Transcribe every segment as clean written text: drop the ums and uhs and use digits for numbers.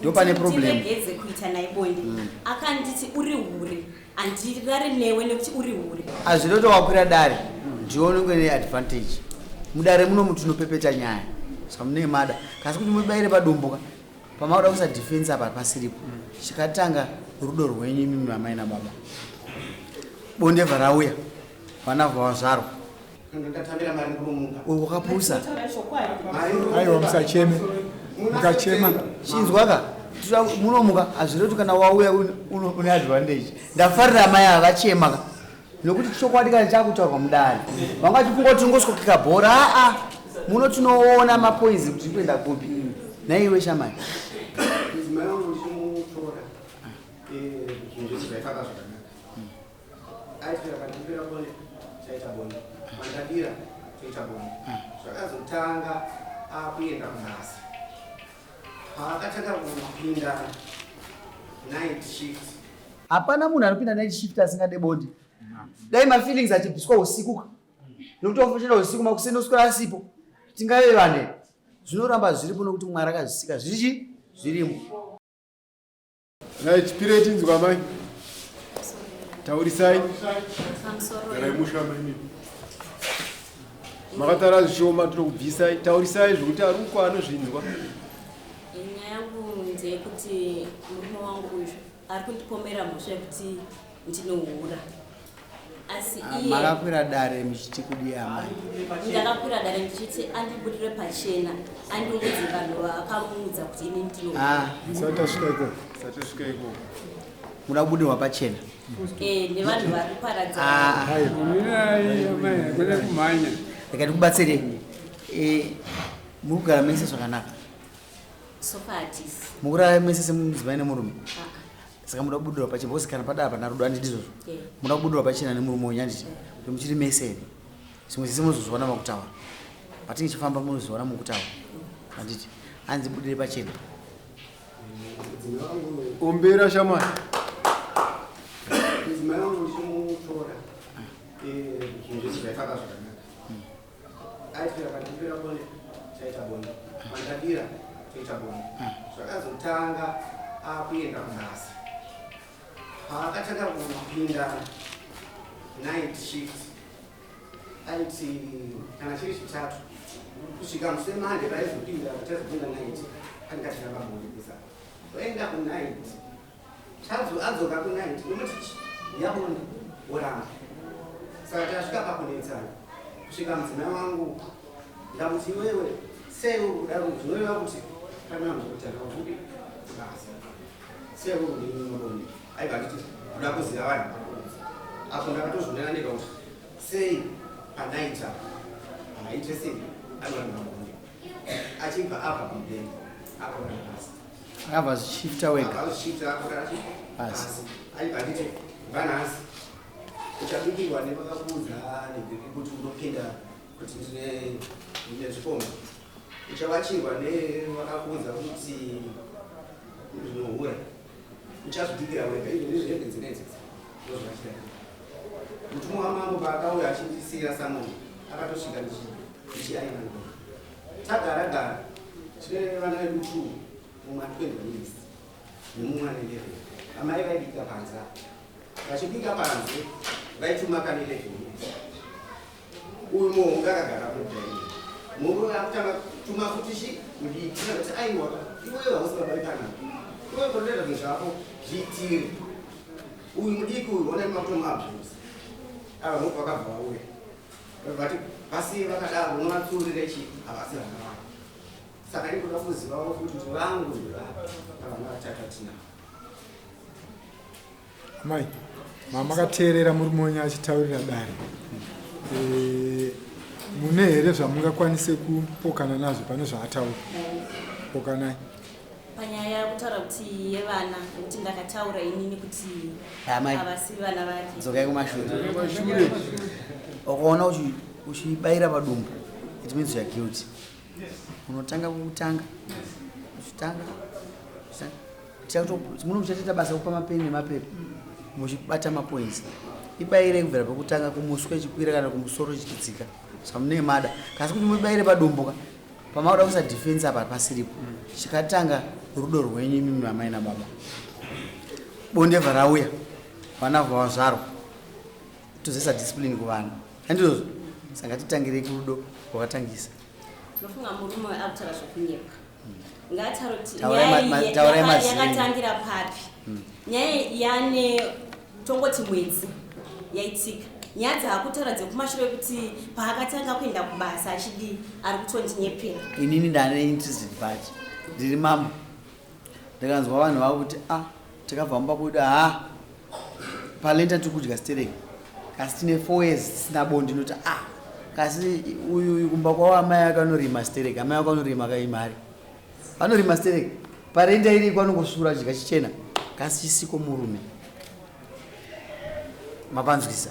ndo pane problem. Ndegeze kuita naye bonde. Akanditi uri hure. Andirari newe nekuti uri hure. Azvinoto wakwira dare. Ndione ngene advantage. Mudare muno mutu nopepeta nyaya. Samune mada. Kasi kuti mubaire padumbuka. Pamauda kusa defense apa pasiripo. Chikatanga rudo rwenyu mimi amai na baba. Bonde varauya. Vana vazvarwa. Ndatamira mari kurumuka. Wakapusa. Aiwa musacheme. Mukachema. Chinzwaka. Munomuka azviretu kana wauya une advantage. Ndafarira mai avachema. Nokuti chokwadi kana chakutaurwa mudare. Vangati kungoti ngosvika bhora muno tinoona mapoizi kuti kuenda kupi. Naiwe shamai. Mai wangu ndichimutora. Zvinhu zvaifaka zvakanaka. Aitira kandipira bonde chaita bonde. Mandadira chaita bonde. Zvakazotanga akuenda kumasa. Paakatanga kupinda night shift. Hapana munhu anopinda night shift asingade bonde. Dai ma feelings achibviswa usiku. Nokuti wafoshera usiku makusendo sikora asipo. Tingave vane. Zvinoramba zviripo nokuti Mwari akazvisika zvirimo. Right, spirit inzwa mai. Taurisai. Pamusoro. Makatara zvishoma tinokubvisai. Taurisai zvokuti ari uko anozvinzwa. Nyaya yangu ndeyekuti murume wangu uyu ari kundipomera mhosva yekuti ndinohura. Asi iye Makakwira dare muchiti kudi amai. ndakakwira dare ndichiti andibudire pachena andingudze vanhu vakamuudza kuti ini ndinohura. Satasvika iko. Muda kubudirwa pachena. Nevanhu vari kuparadza. Reka ndikubatsirei. Muri kugara mese zvakanaka. Sofatis. Mukurara mese semudzimai nemurume. Saka muda kubudirwa pachena. Bosi kana padaba pana rudo handiti izvozvo. Muda kubudirwa pachena nemurume wenyu handiti. Kuti muchiri mese ere. Zvimwe zvese munozozviona makutaura. Patinge chifamba munozviona mukutaura. Handiti. Hanzi budire pachena. Ombera shamai. Mai wangu ndichimutora. Zvinhu zvaifaka zvakanaka. Aitira kandipira bonde chaita bonde. Mandadira chaita bonde. Zvakazotanga akuenda kumasa. Paakatanga kupinda night shift. Aiti kana chiri chitatu. Kusvika musemande paizopinda night. Andikatira pabonde kusa. Oenda kunight. Adzoka kunight. Nomuti yabonde oramba. Saka tasvika pakunetsana. Kusvika mudzimai wangu ndamuti wewe sei uri kudaro zvinoreva kuti kana muzotanga kuvuki basa. Sei uri kudini muroni. Aibva nditi kuda kuziva vanhu. Apo ndakatozvionera ndega kuti sei panaita aite sei anowana mabonde. Achibva abva pamudenga akona basa. Akabva zvichifta wega. Akazvishifta akora Basi. aibva nditi vanhasi uchabikirwa nevakakuudza kuti unopinda kuti ndine zvikomba. Uchavachirwa nevakakuudza kuti zvinohura. Uchazvibikira wega. Izvo ndizvo hembe dzinedzi ndozvachita. Mutumwa wamambo paakauya achindisiira Samoni akatosvika ndichiaina ngoma. Tagara tine vana vedu 2 mumwe 20 years nemumwe ane 11. Amai vaibika panze. Vachibika panze vaituma kane 11 years. Uyu muhungu akagara kudai. Murume akutanga kutuma futi mudiki kuti aiwa iwewe hausingabaikana. Iwewe kodera zvinhu zvako zviitire. Uyu mudiki uyu ona makutomu abvuse. Ava mupo vakabva vauya. Vati basi vakadaro unovatsurira ichi havasi vana vavo. Saka ndinoda kuzivawo kuti vangu vana vachakatina. Mai, makateerera murume wenyu achitaurira dare. Mune here zvamungakwanise kupokana nazvo pane zvaataura? Pokanai. Panyaya yekutaura kuti yevana nekuti ndakataura inini kuti havasi vana vake. Dzokai kumashure. Ukaona uchibaira padumbu, it means you are guilty. Unotanga kutanga. Muno muchatita basa kupa mapeni nemapepa. Muchibata mapoints. Ibaire kubvira pakutanga kumuswe chikwira kana kumusoro chichidzika. Samune mada. Kasi kuti mubaire padumbuka. Pamauda kusa defense apa pasiripo. Chikatanga rudo rwenyu imimi amai nababa. Bonde varauya vana vavazvarwa tozoisa discipline kuvana handizvo saka titangirei kurudo rwakatangisa. Nofunga murume akutaura zvokunyepa ngataura kuti taurai mazii yakatangira papi. Nyaya yane tongoti mwedzi yaitika nyaya dzaakutaura dzekumashure kuti paakatanga kuenda kubasa achidi ari kutondinyepera. Inini ndane interested pachi ndiri mambo ndakanzwa vanhu vavo kuti takabva mumba kuda palenta tiri kudya stereki kasi tine 4 years tisina bondi noti kasi uyu kumba kwavo amai akanorima stereki amai akanorima kaimari vanorima stereki parenta iri kwanongosura chidya chichena kasi chisiko murume mapanzwisa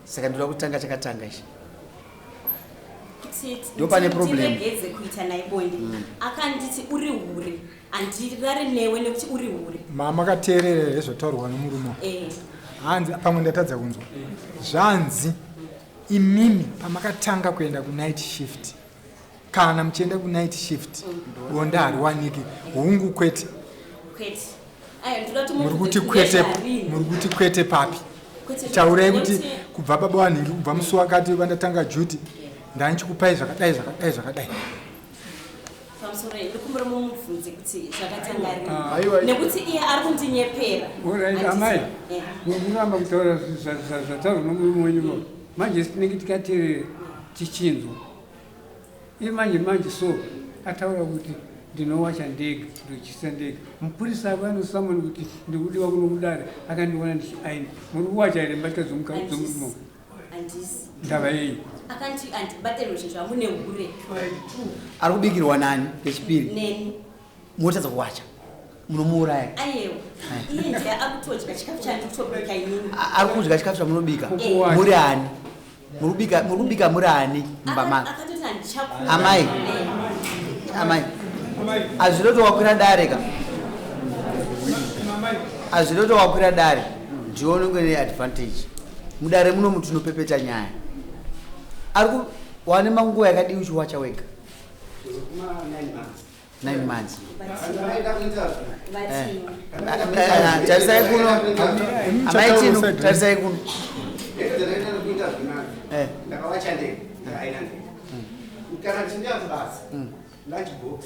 saka ndoda kutanga chakatanga ichi ndo pane problem tiregedze kuita naye bonde akanditi uri hure andirari newe nekuti uri hure mama akateerera ezvotaurwa nomurume hanzi pamwe ndatadza kunzwa zvanzi imimi pamakatanga kuenda kunight shift kana muchienda kunight shift bonde hariwaniki hungu kwete muri kuti kwete papi taurai kuti kubva baba wanhingi kubva musi wakati vandatanga juti ndanichikupai zvakadai zvakadai zvakadai pamusoro ndikumbura mumubvunze kuti zvakatanga nekuti iye ari kundinyepera. Amai munoramba kutaura zvataurwa nomurume wenyu manje tinenge tikateerera tichinzwa iye manje so ataura kuti ndinowacha ndega ndochisa ndega mupurisa avo anosamoni kuti ndikudiwa kuno kudare akandiona ndichiaini muri kuwacha here mbatya dzomurume ndava yei akanti andibatiro zvinhu zvamune hure ari kubikirwa nani pechipiri neni motadza kuwacha munomuuraya aiyewo iye ndiye akutodya chikafu chandikutobika inini ari kudya chikafu chamunobika muri ani muri kubika muri ani mumba maka akatoti handichakura amai azviroto wakwira dare ka azviroto wakwira dare ndionongwe neadvantage mudare muno mutu unopepeta nyaya ari wane manguva yakadii uchiwacha wega 9 months tarisai kuno amaitinu tarisai kuno ndakawacha ndege ndakaina ndege kana tichindia kubasa lunch box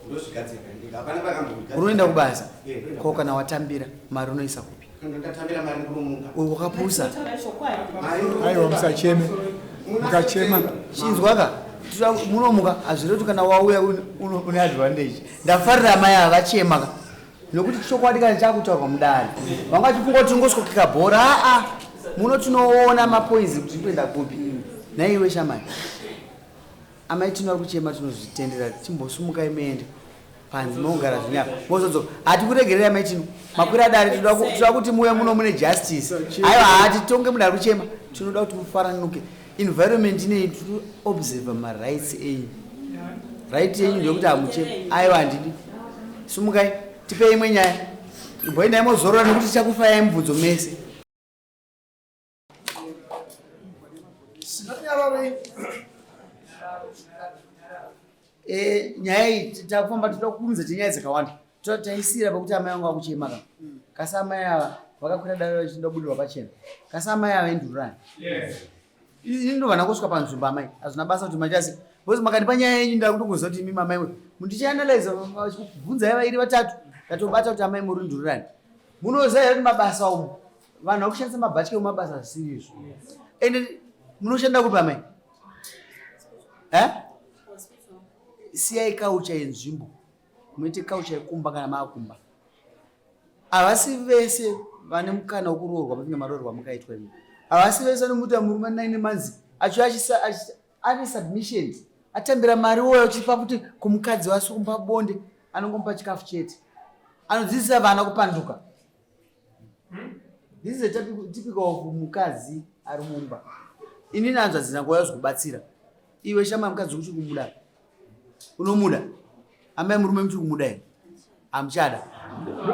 ndosvigadzika ndege hapana pakamboga unoenda kubasa ko kana watambira mari unoisa kupi ndatambira mari kuromuka wakapusa aiwa musacheme mukachema chinzwaka munomuka hazviroti kana wauya une advantage ndafarira amai ava vachema nokuti chokwadi kana chakutaurwa mudare vanga chifunga kuti tingosvokika bhora muno tinoona mapoizi kuti toenda kupi naiwe shamai amai tino ari kuchema tinozvitendera timbosumukai muende panzi maungara zvinyapa mozodzoka hatikuregereri amai tino makwira dare toda kuti muye muno mune justice aiwa hatitonge munhu ari kuchema tinoda kuti mufaranuke environment inei tinoobserva marights enyu right yenyu ndekuti hamuchema aiwa handidi sumukai tipei imwe nyaya imboendai mozorora nekuti tichakufayai mubvunzo mese nyaya iyi takufamba toda kukumudza tinyaya dzakawanda taisira pakuti amai vangu vakuchema ka kasi amai ava vakakwira dare vachienda budirwa pachena kasi amai ava endururani ini ndo vana kusvika panzvimbo amai hazvina basa kuti machasi bcause makandipa nyaya yenyu ndava kutokuziva kuti imi amai mundichianalyza vachikubvunzai vairi vatatu ndatobata kuti amai muri ndururani munoziva kuti mabasa umu vanhu vakushandisa mabhatya emumabasa zvisirizvo ende munoshanda kupi amai siyai kaucha yenzvimbo muite kaucha yekumba kana maakumba havasi vese vane mukana wekuroorwa pavinge maroorwa mukaitwa imi havasi vese vanomuita murume 9 months ane submission atambira mari uyo achipa kuti kumukadzi wasikumba bonde anongomupa chikafu chete anodzidzisa vana kupanduka this is a typical of mukadzi ari mumba ini nanzwa dzinangoya zvikubatsira iwe shama mukadzi kuti kumuda unomuda amai murume muchiri kumuda here hamuchada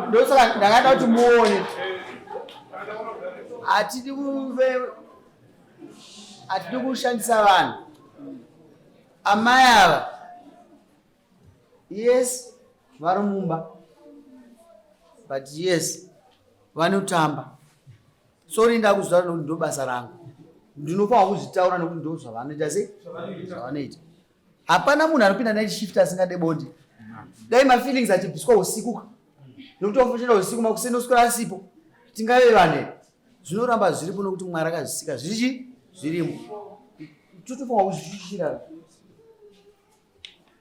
ndosaka ndakada kuti muone hatidi kushandisa vanhu amai ava yes vari mumba, but yes vanotamba. Sori ndakuzvitaura nokuti ndo basa rangu, ndinofanira kuzvitaura nokuti ndo zvavanoita sei zvavanoita. Hapana munhu anopinda night shift asingade bonde. Dai mafeelings achibviswa usiku, nokuti wafushira usiku makuseni oswera asipo, tingave vane. Zvinoramba zviripo nokuti Mwari akazvisika zvirimo. Totofanira kuzvishira.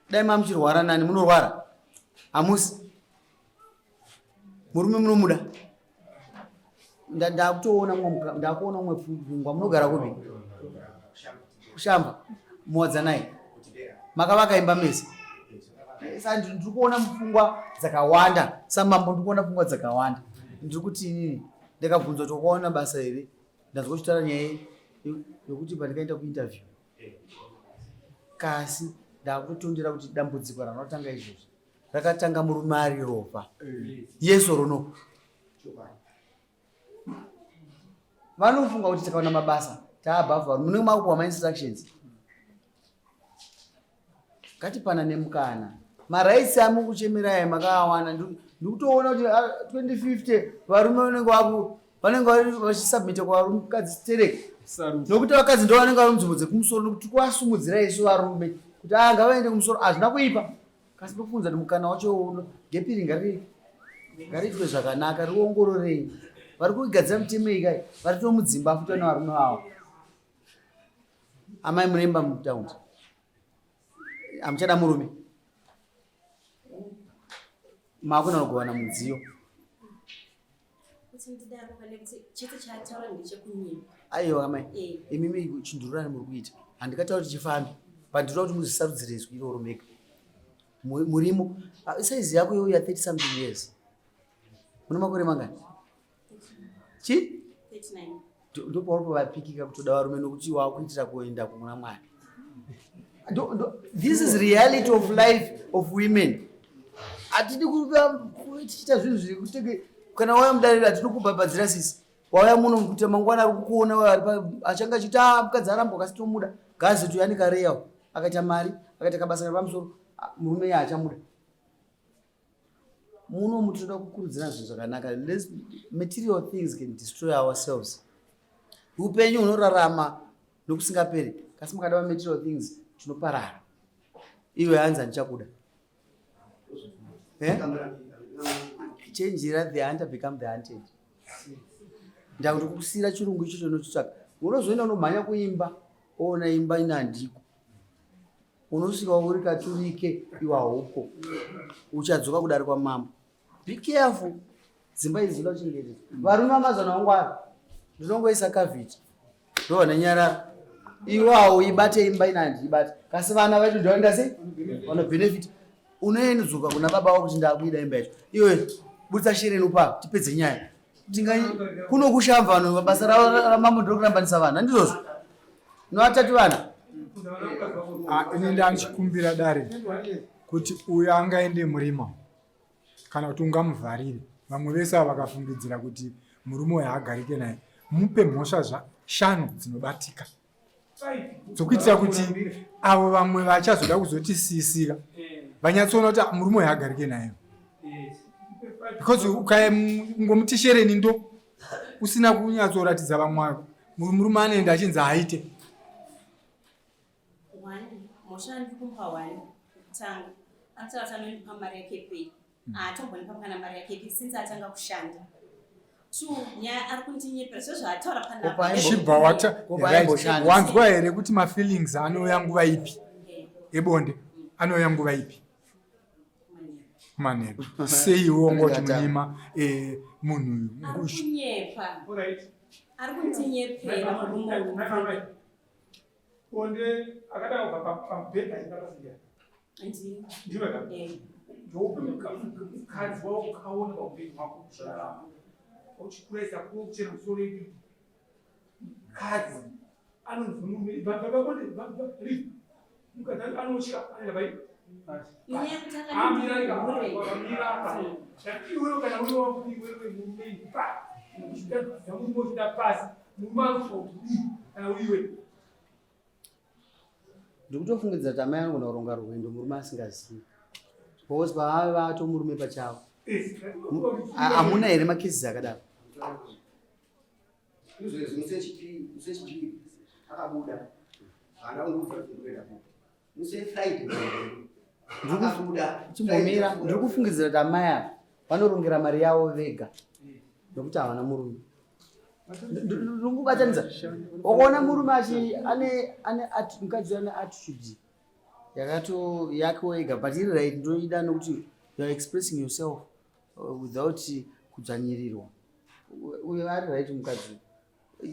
Dai mamuchirwara nani, munorwara hamusi, murume munomuda. Ndakuona umwe pfungwa, munogara kupi? Kushamba muwadza naye makavaka imba mese. Saka ndiri kuona pfungwa dzakawanda, samambo ndiri kuona pfungwa dzakawanda. Ndiri kuti inini ndakabvunza kuti wakaona basa here, ndazwa kuchitaura nyaya yokuti pandikaenda kuinterview kasi ndakutondera kuti dambudziko ranotanga izvozvo rakatanga murume ari ropa. Yes or no? Vanofunga kuti takaona mabasa taabva mune makupa ma-instructions. Ngatipana nemukana. Maraitsi amukuchemerai makawana. Ndikutoona kuti 2050 varume vanenge vachisubmita kuvarumukadzi stereke. Nokuti vakadzi ndo vanenge vari munzvimbo dzekumusoro, nokuti kuasumudzira isu varume kuti ngavaende kumusoro. Hazvina kuipa, kasi ndokufunza kuti mukana wacho uno ngepiri ngariitwe zvakanaka. Riongororei vari kugadzira mitemo ikai, vari tomudzimba afuta navarume vavo. Amai munemba mutaundi, hamuchada murume, makuna kugovana mudziyo. Aiwa amai, imimi chindururani muri kuita. Handikataura kuti chifambi, pandinoda kuti muzisarudzire izwi iroro mega. Murimo, saizi yako iyoyo ya 30 something years. Muna makore mangani? Chi? 39. Ndo pauri pavapikika kutoda varume nokuti wakuitira kuenda kuna Mwari. This is reality of life of women. Atidi kuita zvinhu zviri kutenge kana waya mudarira atidi kubhabhadzira sisi. Waya muno kuti mangwana ari kukuona achanga chita mukadzi arambo kasitomuda. Gazi tu yani kareya akaita mari, akaita kabasa pamusoro, murume yaachamuda. Muno mutoda kukurudzira zvinhu zvakanaka. Material things can destroy ourselves. Upenyu hunorarama nokusingaperi, kasi mukada material things tinoparara. Iwe hanza ndichakuda. Chenjera the hunter become the hunted. Ndakuti kusira chirungu icho chinochitsvaka. Unozoenda unomhanya kuimba, ona imba inandiko. Unosvika uri katurike iwa hoko. Uchadzoka kudari kwa mama. Be careful. Dzimba idzi dzinoda kuchengetedzwa. Varume vamazana wangwara ndinongoisa kavhiti ndovana nyarara iwawo ibate imba inandi ibate. Kasi vana vedu ndoenda sei vanobenefit. Unoenzuka kuna baba wako kuti ndakuida imba yacho, iwe budza shereni upa tipedze nyaya. Kuno kushamba vanhu basa ramambo ndokurambanisa vana ndizvozvo novatatu vana. Ini ndanchikumbira dare kuti uyo angaende murima kana kuti ungamuvharire. Vamwe vese vakafungidzira kuti murume uyu haagarike naye, mupe mhosva 5 dzinobatika dzokuitira kuti avo vamwe vachazoda kuzotisisira vanyatsoona kuti murume uyu haagarike naye. Because ukangomutishereni ndo usina kunyatsoratidza vamwe murume anoenda achinzi aite. Mhosva ndikumupa 1 kutanga akutaura anonipa mari yake pei atombonipa kana mari yake pei since atanga kushanda. 2 nyaya ari kundinyepera sezvaataura panachibva wanzwa here kuti mafeelings anouya nguva ipi ebonde anouya nguva ipi manheru seiwo ngoti munyima munhu ari kundinyepera murume onde akadao pambedha ingapasiya ndiwe ka ndokukazi wao ukaona pambedha wako kusharama uchikuresa kuchera musoro yedu kazi anonzumume baba bonde baba ri mukadali anochika ana bai amira iwe kana uyo wakuti wewe mume pa kushika yamumo chita pasi mumango kana uiwe. Ndikutofungidza kuti amai anogona kuronga rwendo murume asingazivi. because vaatomurume pachavo. Hamuna here makesi akadaro? musechipiri akabuda ana ungutoenda musefriday akabuda chimbomira. Ndiri kufungidzira kuti amai ava vanorongera mari yavo vega nokuti havana murume. Ndiri kubatanidza wakaona murume mukadzi ane attitude yake wega, but iri right ndoida nokuti you are expressing yourself without kudzvanyirirwa. Uyo ari right mukadzi.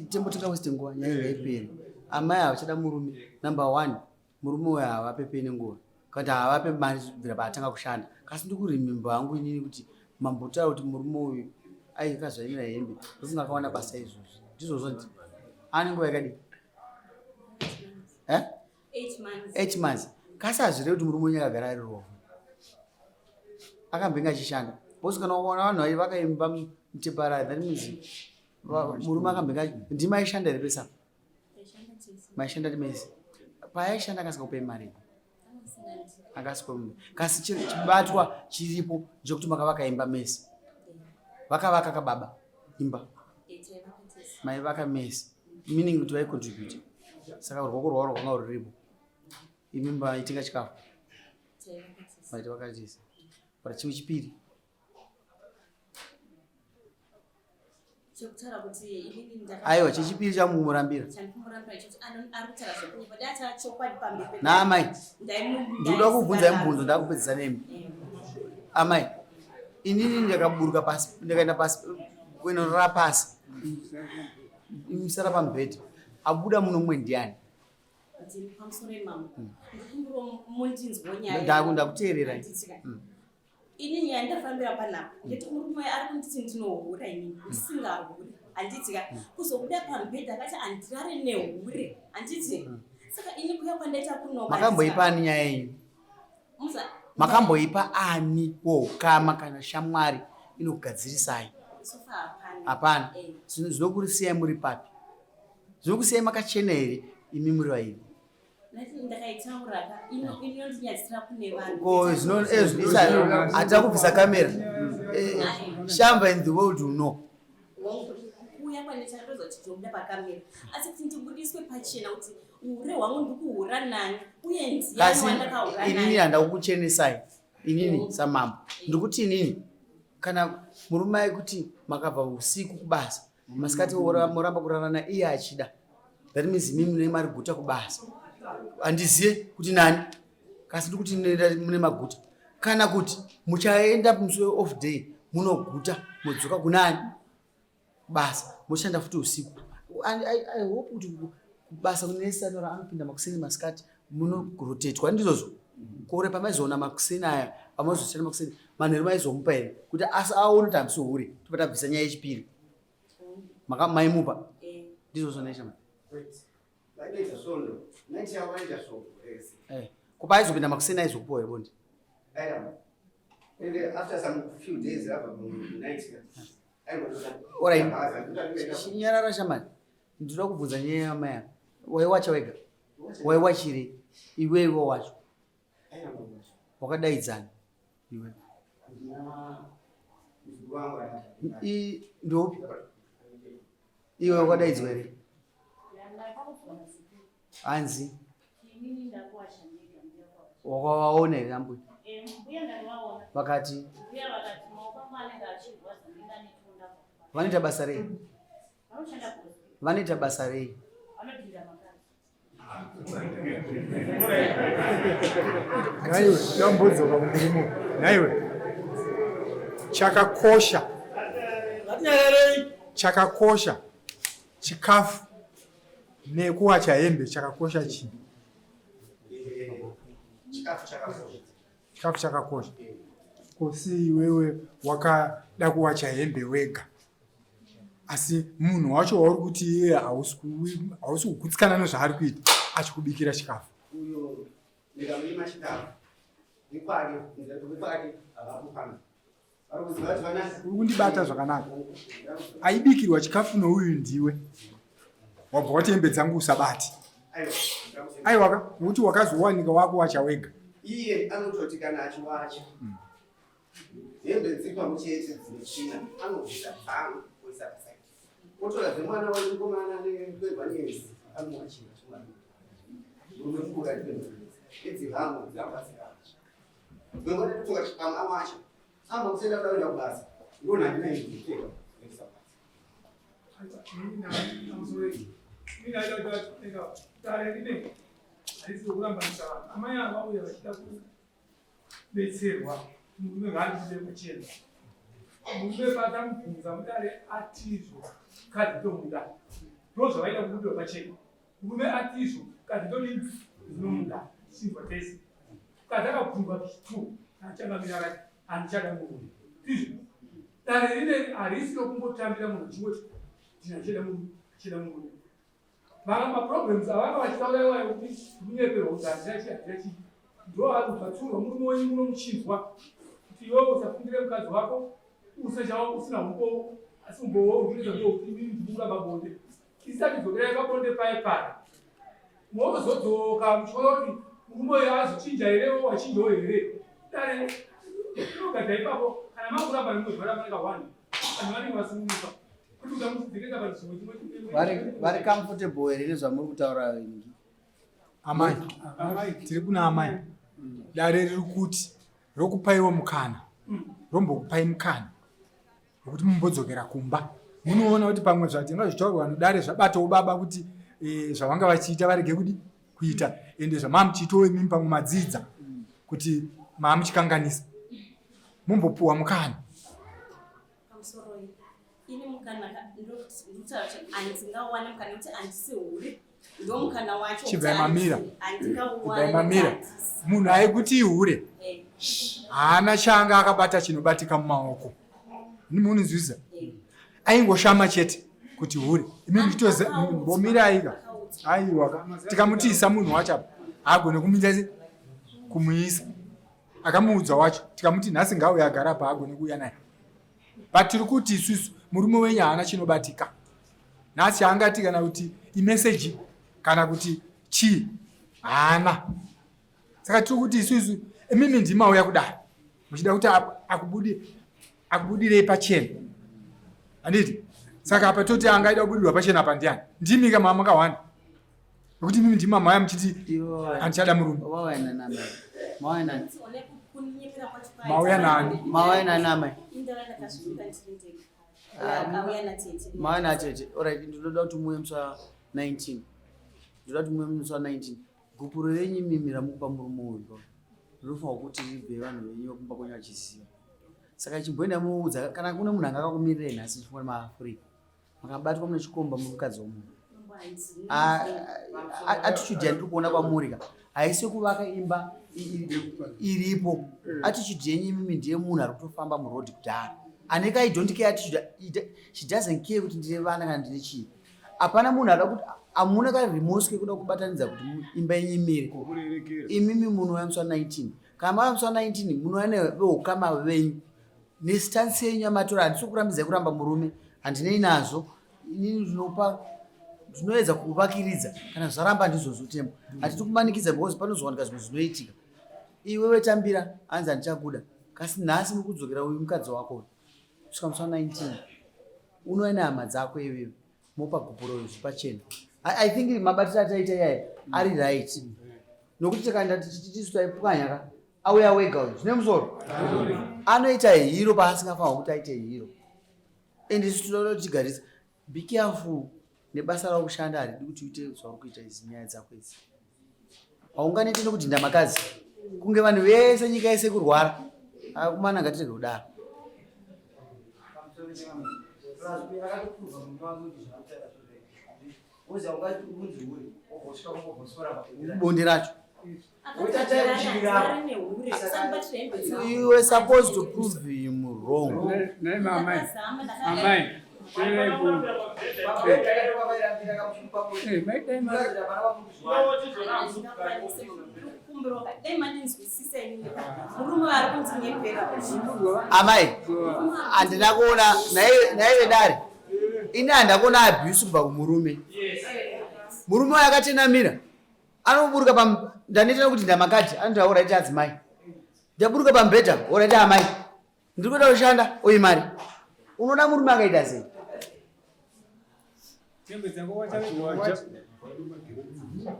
Tembotenga weste nguva nyaya iperi. Amai havachada murume. Number 1, murume uyo havapepe nenguva kuti havape mari kubvira paatanga kushanda. Kasi ndikurimemba hangu inini kuti mambotaura kuti murume uyu aikazvaira hembe ndofunga akawana basa izvozvi. Ndizvozvo ndi ane nguva yakadii? 8 months. Kasi hazvirei kuti murume wenyu akagara ari rovo akambenga achishanda. Bosi kana ukaona vanhu vakaimba mutemporary, that means murume akambenga ndima aishanda here pesa maishanda timese paaishanda akasikakupai mari akasikomu. Kasi chibatwa chiripo chekuti makavaka imba mese, vakavaka kababa imba mai vaka mese, meaning kuti vaikontribute. Saka ruoko rwavo rwakanga ruripo imimba itinga chikafu maiti vakatisa para chimwe chipiri. Aiwa chechipiri chamumurambira naamai. Ndinoda kubvunza mubvunzo ndakupedzisa nemi. Amai, inini ndakaburuka pasi, ndakaenda pasi kwenorara pasi imisara pamubhedha, abuda muno mumwe ndiani? Ndakuteerera. Inini yandafambira panapa ndeti murume ari kunditi ndinohura inini ndisingahuri handitika kuzobuda pamubhedha akati andirare nehure handiti. Saka ini kuya kwandaita kunoba makamboipa ani nyaya yenyu? Makamboipa ani woukama kana shamwari inokugadzirisai? Hapana. Zvinokurisiyai muri papi? Zvinokusiyai makachena here imi muri vaini? Hatida kubvisa kamera. Shamba in the world you know. Kuya kwandaita ndozoti ndobuda pakamera asi kuti ndibudiswe pachena kuti hure hwangu ndikuhura nani uye ndiyani wandakahura nani. Inini handida kukuchenesai inini samambo. Ndikuti inini kana murume aikuti makabva usiku kubasa masikati moramba kurarana iye achida, that means mimi mune mari guta kubasa handiziye kuti nani. Kasi ndikuti mune maguta kana kuti muchaenda musi off day munoguta modzoka kunani basa moshanda futi usiku. I hope kuti basa kunesanora anopinda makuseni masikati munorotetwa ndizvozvo kure pamaizoona makuseni aya amazoshanda makuseni manheru maizomupa here kuti aone kuti hamisi hure topatabvisa nyaya yechipiri maimupa ndizvozvo naisha kupa aizopinda makuseni aizokupa here bondi. Chinyarara shamani ndinoda kubvunza nyaya yamai ako. Waiwacha wega? Waiwachiri iwewo wacho? Wakadaidzana iwe? Ndopi? Iwe wakadaidzwa here? Hanzi wakawaona here nambuya? Vakati vanoita basa rei? Vanoita basa rei? Naiwe ndambudza pamurimo. Naiwe chakakosha chikafu nekuwacha hembe chakakosha chii? Chikafu chakakosha. Kosi iwewe wakada kuwacha hembe wega asi munhu wacho wauri kuti iye hausi kugutsikana nezvaari kuita achikubikira chikafu. Uyo ndikamurima chikafu nikwake havakupana uri kundibata zvakanaka. Aibikirwa chikafu nouyu ndiwe wabva wati hembe dzangu usabati. Aiwaka kuti wakazowanika wako wacha wega iye anototi kana achiwacha hembe dzikwa muchete dzinechina anobvisa pfano kuisa pasaiti otorazve mwana wamukomana nekwevanyezi anomwachina chimwana murume mukura edzihamo dzambasikaacha vemwana totonga chipama amacha ama kusenda kudaenda kubasa ndona handina izviteka amai avauya vachida kudetserwa murume ngaandide kuchena murume patamubvunza mudare atizvo kadzi tomuda ndozvavaita kubudo pachena murume atizvo kadzi todii dzinomuda simba tese kadzi akabvunzwa 2 achangamira akati handichada murume tizvo dare rine harisi rokungotambira munhu chingoti ndinacheda murume vamwe maproblems avanga vachitauraiwa kuti kunyeperwa kuti handirachi ndo akubvaturwa murume wenyu munomuchinzwa kuti iwewe usafungire mukadzi wako usachava usina humbo asi umbowo urikuita ndokuti inini ndikungamba bonde isati dzokera yakabonde paye paya mozodzoka muchiona kuti murume uyo azochinja here wachinjawo here dare inogadha ipapo kana makuramba nimwezvara maneka 1 vanhu vanenge vasungunuka kuti ukamudzidzekeza pachimwe chimwe vari comfortable here nezvamuri kutaura ingi amai tiri kuna amai dare riri kuti rokupaiwo mukana rombokupai mukana wekuti mumbodzokera kumba munoona kuti pamwe zvatinga zvichitaurwa nodare zvabatawo baba kuti zvavanga vachiita varege kudi kuita ende zvamamuchiitawo imimi pamwe madzidza kuti maamuchikanganisa mumbopuwa mukana pamusoro ini mukana ndokutaura kuti handingawane mukana kuti handisi hure ndo mukana wacho chibvaimamira munhu aikuti ihure haana changa akabata chinobatika mumaoko nimunizvisa aingoshama chete kuti hure imimi chitozmbomiraika aiwa tikamutiisa munhu wacho apa haagone kumita kumuisa akamuudza wacho tikamuti nhasi ngauya agara pa agone kuuya naye but tiri kuti isusu murume wenyu haana chinobatika nhasi angati kana kuti imeseji kana kuti chii haana saka tiri kuti isusu imimi ndimauya kudai muchida kuti akubudirei pachena handiti saka apa toti angaida kubudirwa pachena apa ndiani ndimi kama makawanda nokuti imimi ndimamaya muchiti handichada murume mauya nani mauya natete orit ndinoda kuti muye musa 19 gupuro renyu mimi ramukupa murume uyo rinofanwa kuti ribve vanhu venyu kumba kwenyu vachiziva saka chimboenda muudza kana kune munhu anga akakumirirei nhasi chifungwa maafrica makabatwa mune chikomba murukadzi womunhu attitude yandiri kuona kwamurika haisi kuvaka imba iripo attitude yenyu imimi ndiye munhu ari kutofamba murodhi kudhara aneka I don't care attitude she doesn't care kuti ndine vana kana ndine chii hapana munhu ada kuti amuna kana remorse kekuda kubatanidza kuti imba yenyu imire imimi munhu wamuswa 19 kana mamuswa 19 munhu ane veukama venyu nesitansi yenyu yamatora handisi kurambidza kuramba murume handinei nazvo inini zvinoedza kuvakiridza kana zvaramba ndizvozvo tembo hatiti kumanikidza because panozowanika zvimwe zvinoitika iwewe tambira hanzi handichakuda kasi nhasi mukudzokera uyu mukadzi wako kusvika muswa 19 unova nehama dzako iwewe mopa gupuro zvipachena I think mabatiro ataita iyaye ari right nokuti tikaenda tisu taipwanyaka auya wega uyu zvine musoro anoita hiro paasingafanwa kuti aite hiro ende isu tinoda kuti tigarisa be careful nebasa rakushanda haridi kuti uite zvauri kuita izi nyaya dzako idzi haunganeti nokudhinda makazi kunge vanhu vese nyika yese kurwara kumana ngatirege kudaro bonde racho you were supposed to prove him wrong. Amai, andina kuona naive dare ini handakona abuse kubva kumurume murume akatenamira anoburuka ndanetera kuti ndamakati anotaura iti adzimai ndaburuka pamubhedha oraiti amai ndiri kuda kushanda oyi mari unoda murume akaita sei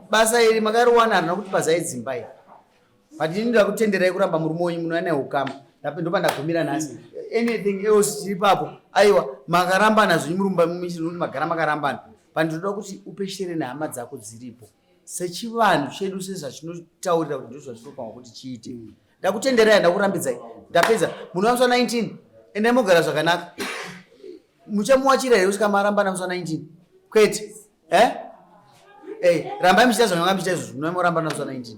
basa iri makariwana harina kuti pazaidzimba iri but ndinoda kutenderai kuramba murume wenyu munoana ukama ndopandagumira nhasi anything else chiri papo aiwa makarambana zvenyu murumba mumishini magara makarambana pandinoda kuti upeshere nehama dzako dziripo sechivanhu chedu sezvachinotaurira kuti ndozvatinofanwa kuti chiite ndakutenderai ndakurambidzai ndapedza munowa musi 19 endai mogara zvakanaka muchamuwachira here kusvika marambana musi 19 kwete rambai muchita zvamanga muchita izvozvo munowa morambana musi 19